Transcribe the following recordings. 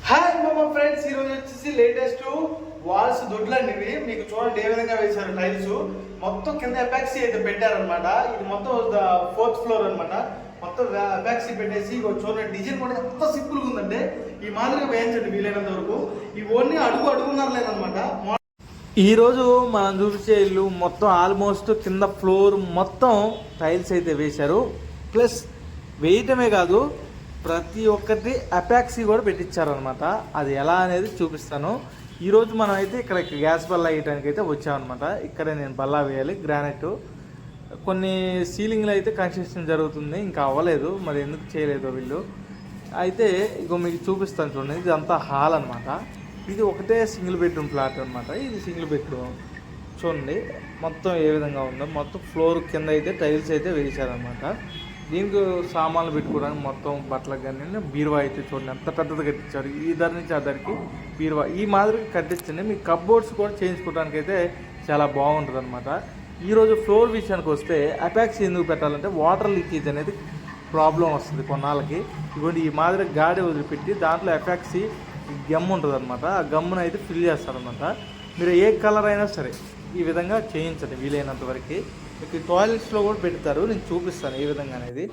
Hi మామ friends, ఈ రోజు వచ్చేసి లేటెస్ట్ వాల్స్ దొడ్లు అండి. ఇవి మీకు చూడండి ఏ విధంగా వేశారు. టైల్స్ మొత్తం కింద ఎపాక్సీ అయితే పెట్టారనమాట. ఇది మొత్తం 4th ఫ్లోర్ అనమాట. మొత్తం ఎపాక్సీ పెట్టేసి చూడండి, డిజైన్ కూడా ఎంత సింపుల్ గా ఉందంటే ఈ మాదిరిగా వేయించండి వీలైనంత వరకు. ఇవన్నీ అడుగున్నారు లేదనమాట. ఈ రోజు మనం చూపించే ఇల్లు మొత్తం ఆల్మోస్ట్ కింద ఫ్లోర్ మొత్తం టైల్స్ అయితే వేశారు. ప్లస్ వేయటమే కాదు, ప్రతి ఒక్కటి అపాక్సీ కూడా పెట్టించారనమాట. అది ఎలా అనేది చూపిస్తాను. ఈరోజు మనం అయితే ఇక్కడ గ్యాస్ బల్లా వేయడానికి అయితే వచ్చామన్నమాట. ఇక్కడే నేను బల్లా వేయాలి, గ్రానైట్. కొన్ని సీలింగ్లో అయితే కన్స్ట్రక్షన్ జరుగుతుంది, ఇంకా అవ్వలేదు, మరి ఎందుకు చేయలేదో వీళ్ళు. అయితే ఇగో మీకు చూపిస్తాను చూడండి. ఇది అంతా హాల్ అనమాట. ఇది ఒకటే సింగిల్ బెడ్రూమ్ ఫ్లాట్ అనమాట. ఇది సింగిల్ బెడ్రూమ్ చూడండి మొత్తం ఏ విధంగా ఉందో. మొత్తం ఫ్లోర్ కింద అయితే టైల్స్ అయితే వేసారనమాట. దీనికి సామాన్లు పెట్టుకోవడానికి మొత్తం బట్టలకు కానీ బీరువా అయితే చూడండి ఎంత పెద్దది కట్టించారు. ఈ ధర నుంచి ఆ ధరకి బీరువా ఈ మాదిరిగా కట్టించండి. మీ కప్బోర్డ్స్ కూడా చేయించుకోవడానికి అయితే చాలా బాగుంటుంది అనమాట. ఈరోజు ఫ్లోర్ విషయానికి వస్తే అపాక్సీ ఎందుకు పెట్టాలంటే వాటర్ లీకేజ్ అనేది ప్రాబ్లం వస్తుంది కొన్నాళ్ళకి. ఇదిగోండి ఈ మాదిరి గాడి వదిలిపెట్టి దాంట్లో అపాక్సీ గమ్ ఉంటుంది అనమాట. ఆ గమ్మును అయితే ఫిల్ చేస్తారనమాట. మీరు ఏ కలర్ అయినా సరే ఈ విధంగా చేయించండి వీలైనంత వరకు. మీకు టాయిలెట్స్లో కూడా పెడతారు, నేను చూపిస్తాను ఏ విధంగా అనేది.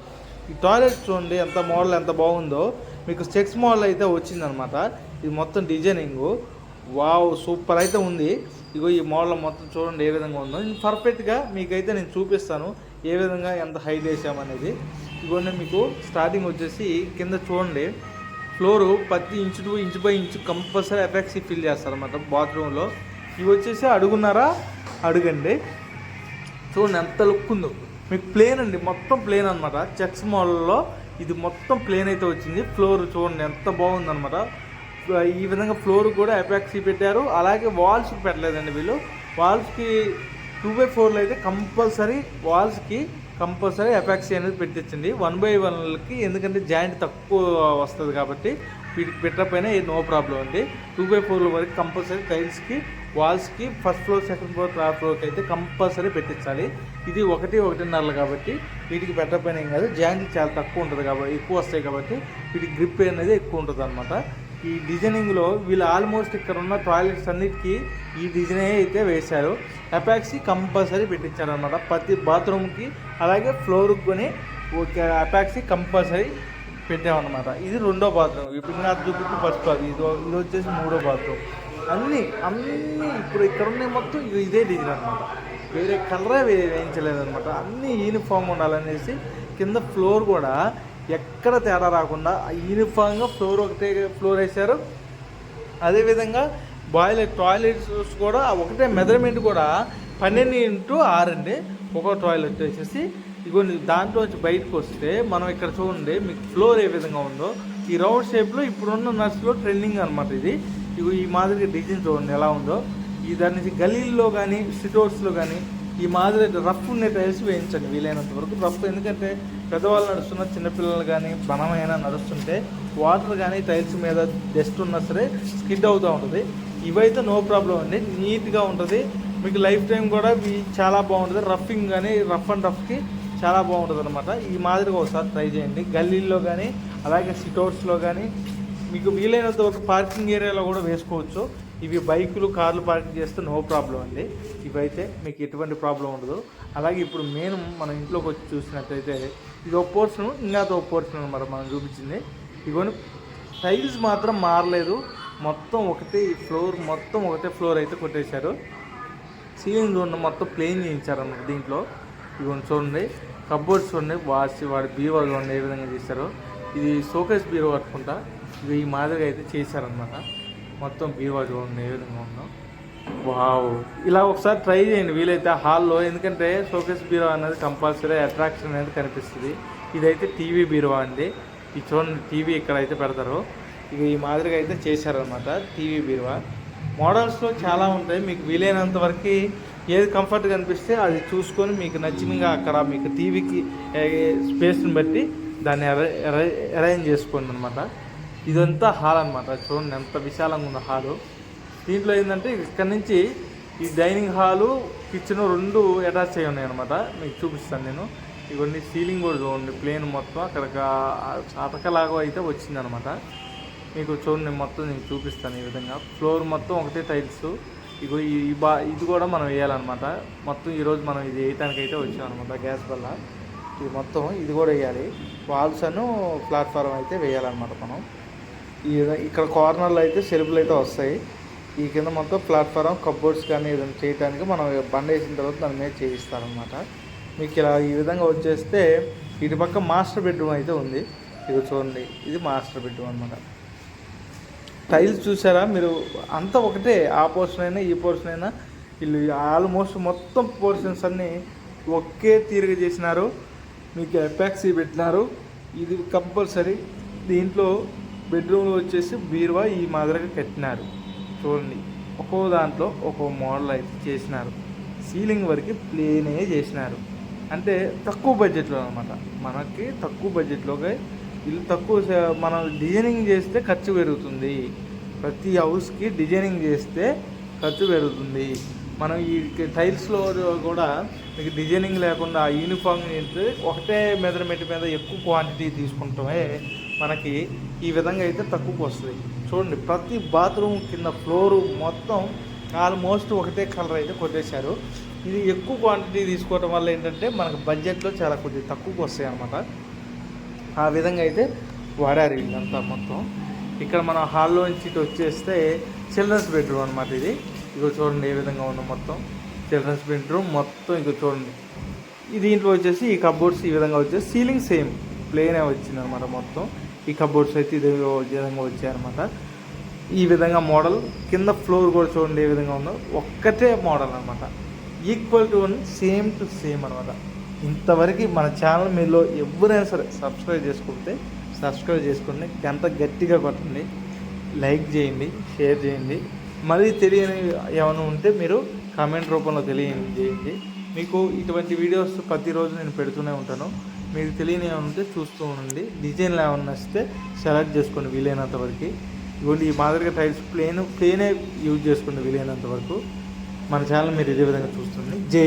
ఈ టాయిలెట్స్ చూడండి ఎంత మోడల్ ఎంత బాగుందో. మీకు స్టెక్స్ మోడల్ అయితే వచ్చిందనమాట. ఇది మొత్తం డిజైనింగ్ వావ్ సూపర్ అయితే ఉంది. ఇగో ఈ మోడల్ మొత్తం చూడండి ఏ విధంగా ఉందో. పర్ఫెక్ట్గా మీకైతే నేను చూపిస్తాను ఏ విధంగా ఎంత హైట్ వేసామనేది. ఇగోండి మీకు స్టార్టింగ్ వచ్చేసి కింద చూడండి ఫ్లోరు ప్రతి inch to inch by inch compulsory epoxy fill చేస్తారనమాట బాత్రూంలో. ఇవి వచ్చేసి అడుగున్నారా అడుగండి. చూడండి ఎంత లుక్ ఉందో. మీకు ప్లేన్ అండి, మొత్తం ప్లేన్ అనమాట. చెక్స్ మోడల్లో ఇది మొత్తం ప్లేన్ అయితే వచ్చింది. ఫ్లోర్ చూడండి ఎంత బాగుందనమాట. ఈ విధంగా ఫ్లోర్ కూడా ఎపాక్సీ పెట్టారు. అలాగే వాల్స్కి పెట్టలేదండి వీళ్ళు. వాల్స్కి 2/4 అయితే కంపల్సరీ వాల్స్కి కంపల్సరీ ఎపాక్సీ అనేది పెట్టించండి 1/1కి. ఎందుకంటే జాయింట్ తక్కువ వస్తుంది కాబట్టి పెట్టకపోయినా నో ప్రాబ్లం అండి. 2/4 వరకు కంపల్సరీ టైల్స్కి వాల్స్కి first floor second floor third ఫ్లోర్కి అయితే కంపల్సరీ పెట్టించాలి. ఇది 1-1.5 కాబట్టి వీటికి పెట్టకపోయినా ఏం కాదు. జాయింట్ చాలా తక్కువ ఉంటుంది కాబట్టి ఎక్కువ వస్తాయి కాబట్టి వీటికి గ్రిప్ అనేది ఎక్కువ ఉంటుంది అనమాట. ఈ డిజైనింగ్లో వీళ్ళు ఆల్మోస్ట్ ఇక్కడ ఉన్న టాయిలెట్స్ అన్నిటికీ ఈ డిజైన్ అయితే వేశారు. అపాక్సీ కంపల్సరీ పెట్టించారనమాట ప్రతి బాత్రూమ్కి. అలాగే ఫ్లోర్కి కొని అపాక్సీ కంపల్సరీ పెట్టామన్నమాట. ఇది 2వ బాత్రూమ్. ఇప్పుడు నాకు చూపించి ఫస్ట్ అది ఇది వచ్చేసి 3వ బాత్రూమ్. అన్నీ ఇప్పుడు ఇక్కడ ఉన్నాయి మొత్తం ఇదే డిజైన్ అనమాట. వేరే కలరే వేయించలేదనమాట. అన్నీ యూనిఫామ్ ఉండాలనేసి కింద ఫ్లోర్ కూడా ఎక్కడ తేడా రాకుండా యూనిఫామ్గా ఫ్లోర్ ఒకటే ఫ్లోర్ వేశారు. అదేవిధంగా టాయిలెట్స్ కూడా ఒకటే మెజర్మెంట్ కూడా 12x6 అండి. ఒక టాయిలెట్ వేసేసి ఇగోండి. దాంట్లో నుంచి బయటకు వస్తే మనం ఇక్కడ చూడండి మీకు ఫ్లోర్ ఏ విధంగా ఉందో. ఈ రౌండ్ షేప్లో ఇప్పుడున్న నర్స్లో ట్రెండింగ్ అనమాట ఇది. ఇగో ఈ మాదిరిగా డిజైన్ చూడండి ఎలా ఉందో. ఈ దాని నుంచి గలీల్లో కానీ సిటౌట్స్లో కానీ ఈ మాదిరి రఫ్ ఉండే టైల్స్ వేయించండి వీలైనంత వరకు. రఫ్ ఎందుకంటే పెద్దవాళ్ళు నడుస్తున్న చిన్నపిల్లలు కానీ బలమైనా నడుస్తుంటే వాటర్ కానీ టైల్స్ మీద డస్ట్ ఉన్నా సరే స్కిడ్ అవుతూ ఉంటుంది. ఇవైతే నో ప్రాబ్లం అండి, నీట్గా ఉంటుంది. మీకు లైఫ్ టైం కూడా చాలా బాగుంటుంది. రఫింగ్ కానీ రఫ్ అండ్ రఫ్కి చాలా బాగుంటుంది అనమాట. ఈ మాదిరిగా ఒకసారి ట్రై చేయండి. గల్లీల్లో కానీ అలాగే సిటౌట్స్లో కానీ మీకు వీలైనంత వరకు పార్కింగ్ ఏరియాలో కూడా వేసుకోవచ్చు. ఇవి బైకులు కార్లు పార్కింగ్ చేస్తే నో ప్రాబ్లం అండి. ఇవైతే మీకు ఎటువంటి ప్రాబ్లం ఉండదు. అలాగే ఇప్పుడు మెయిన్ మన ఇంట్లోకి వచ్చి చూసినట్టయితే ఇది ఒక పోర్షన్, ఇంకా ఒక పోర్షన్ అనమాట మనం చూపించింది. ఇవన్నీ టైల్స్ మాత్రం మారలేదు. మొత్తం ఒకటే ఫ్లోర్, మొత్తం ఒకటే ఫ్లోర్ అయితే కొట్టేశారు. సీలింగ్ చూడండి మొత్తం ప్లేన్ చేయించారన్నమాట. దీంట్లో ఇవన్నీ చూడండి కప్బోర్డ్స్ చూడండి, వాడి బీరువా చూడండి ఏ విధంగా చేశారో. ఇది షోకేస్ బీరువా కట్టుకుంటా ఇవి ఈ మాదిరిగా అయితే చేశారనమాట. మొత్తం బీరువా చూడండి ఏ విధంగా ఉందో. వావ్, ఇలా ఒకసారి ట్రై చేయండి వీలైతే హాల్లో. ఎందుకంటే షోకేస్ బీరువా అనేది కంపల్సరీ అట్రాక్షన్ అనేది కనిపిస్తుంది. ఇదైతే టీవీ బీరువా అండి. ఇది చూడండి టీవీ ఇక్కడ అయితే పెడతారు. ఇక ఈ మాదిరిగా అయితే చేశారనమాట టీవీ బీరువా. మోడల్స్లో చాలా ఉంటాయి. మీకు వీలైనంత వరకు ఏది కంఫర్ట్గా అనిపిస్తే అది చూసుకొని మీకు నచ్చినగా అక్కడ మీకు టీవీకి స్పేస్ని బట్టి దాన్ని అరేంజ్ చేసుకోండి అనమాట. ఇదంతా హాల్ అనమాట. చూడండి ఎంత విశాలంగా ఉందో హాలు. దీంట్లో ఏంటంటే ఇక్కడ నుంచి ఈ డైనింగ్ హాలు కిచెన్ 2 అటాచ్ అయ్యి ఉన్నాయి అనమాట. మీకు చూపిస్తాను నేను. ఇవన్నీ సీలింగ్ కూడా చూడండి ప్లేన్ మొత్తం అక్కడ అటకలాగా అయితే వచ్చిందనమాట. మీకు చూడండి మొత్తం నేను చూపిస్తాను. ఈ విధంగా ఫ్లోర్ మొత్తం ఒకటే టైల్స్. ఇగో ఇది కూడా మనం వేయాలన్నమాట. మొత్తం ఈరోజు మనం ఇది వేయటానికి అయితే వచ్చామన్నమాట గ్యాస్ వల్ల. ఇది మొత్తం ఇది కూడా వేయాలి. వాల్స్ అను ప్లాట్ఫారం అయితే వేయాలన్నమాట మనం. ఇక్కడ కార్నర్లో అయితే సెల్ఫ్లు అయితే వస్తాయి. ఈ కింద మొత్తం ప్లాట్ఫారం కప్బోర్డ్స్ కానీ ఏదైనా చేయడానికి మనం బండ వేసిన తర్వాత దాని మీద చేయిస్తారనమాట. మీకు ఇలా ఈ విధంగా వచ్చేస్తే ఇటు పక్క మాస్టర్ బెడ్రూమ్ అయితే ఉంది. ఇది చూడండి, ఇది మాస్టర్ బెడ్రూమ్ అనమాట. టైల్స్ చూసారా మీరు, అంతా ఒకటే. ఆ పోర్షన్ అయినా ఈ పోర్షన్ అయినా వీళ్ళు ఆల్మోస్ట్ మొత్తం పోర్షన్స్ అన్నీ ఒకే తీరుగా చేసినారు. మీకు ఎపాక్సీ పెట్టినారు. ఇది కంపల్సరీ. దీంట్లో బెడ్రూమ్లో వచ్చేసి బీరువా ఈ మాదిరిగా కట్టినారు. చూడండి, ఒక్కో దాంట్లో ఒక్కో మోడల్ అయితే చేసినారు. సీలింగ్ వరకు ప్లేనే చేసినారు. అంటే తక్కువ బడ్జెట్లో అనమాట. మనకి తక్కువ బడ్జెట్లోకి ఇల్లు తక్కువ మనం డిజైనింగ్ చేస్తే ఖర్చు పెరుగుతుంది. ప్రతి హౌస్కి డిజైనింగ్ చేస్తే ఖర్చు పెరుగుతుంది. మనం ఈ టైల్స్లో కూడా మీకు డిజైనింగ్ లేకుండా యూనిఫామ్ అయితే ఒకటే మెజర్మెంట్ మీద ఎక్కువ క్వాంటిటీ తీసుకుంటామే మనకి ఈ విధంగా అయితే తక్కువకి వస్తుంది. చూడండి, ప్రతి బాత్రూమ్ కింద ఫ్లోరు మొత్తం ఆల్మోస్ట్ ఒకటే కలర్ అయితే కొట్టేశారు. ఇది ఎక్కువ క్వాంటిటీ తీసుకోవడం వల్ల ఏంటంటే మనకు బడ్జెట్లో చాలా కొద్దిగా తక్కువకి వస్తాయి అన్నమాట. ఆ విధంగా అయితే వాడారు ఇదంతా మొత్తం. ఇక్కడ మనం హాల్లో నుంచి ఇటు వచ్చేస్తే చిల్డ్రన్స్ బెడ్రూమ్ అనమాట. ఇది ఇగో చూడండి ఏ విధంగా ఉందో మొత్తం చిల్డ్రన్స్ బెడ్రూమ్ మొత్తం. ఇగో చూడండి, ఈ దీంట్లో వచ్చేసి ఈ కబోర్డ్స్ ఈ విధంగా వచ్చేసి సీలింగ్ సేమ్ ప్లేనే వచ్చింది అనమాట. మొత్తం ఈ కబోర్డ్స్ అయితే ఇదే విధంగా వచ్చాయన్నమాట. ఈ విధంగా మోడల్ కింద ఫ్లోర్ కూడా చూడండి ఏ విధంగా ఉందో. ఒక్కటే మోడల్ అనమాట. Equal to one, same to same అనమాట. ఇంతవరకు మన ఛానల్ మీలో ఎవరైనా సరే సబ్స్క్రైబ్ చేసుకోండి, గంట గట్టిగా కొట్టండి, లైక్ చేయండి, షేర్ చేయండి. మళ్ళీ తెలియని ఏమైనా ఉంటే మీరు కామెంట్ రూపంలో తెలియజేయండి. మీకు ఇటువంటి వీడియోస్ ప్రతిరోజు నేను పెడుతూనే ఉంటాను. మీకు తెలియని ఏమైనా ఉంటే చూస్తూ ఉండండి. డిజైన్లు ఏమైనా వస్తే సెలెక్ట్ చేసుకోండి వీలైనంత వరకు. ఇవ్వండి, ఈ మాదిరిగా టైల్స్ ప్లేనే యూజ్ చేసుకోండి వీలైనంత వరకు. మన ఛానల్ మీరు ఇదే విధంగా చూస్తుంది. జై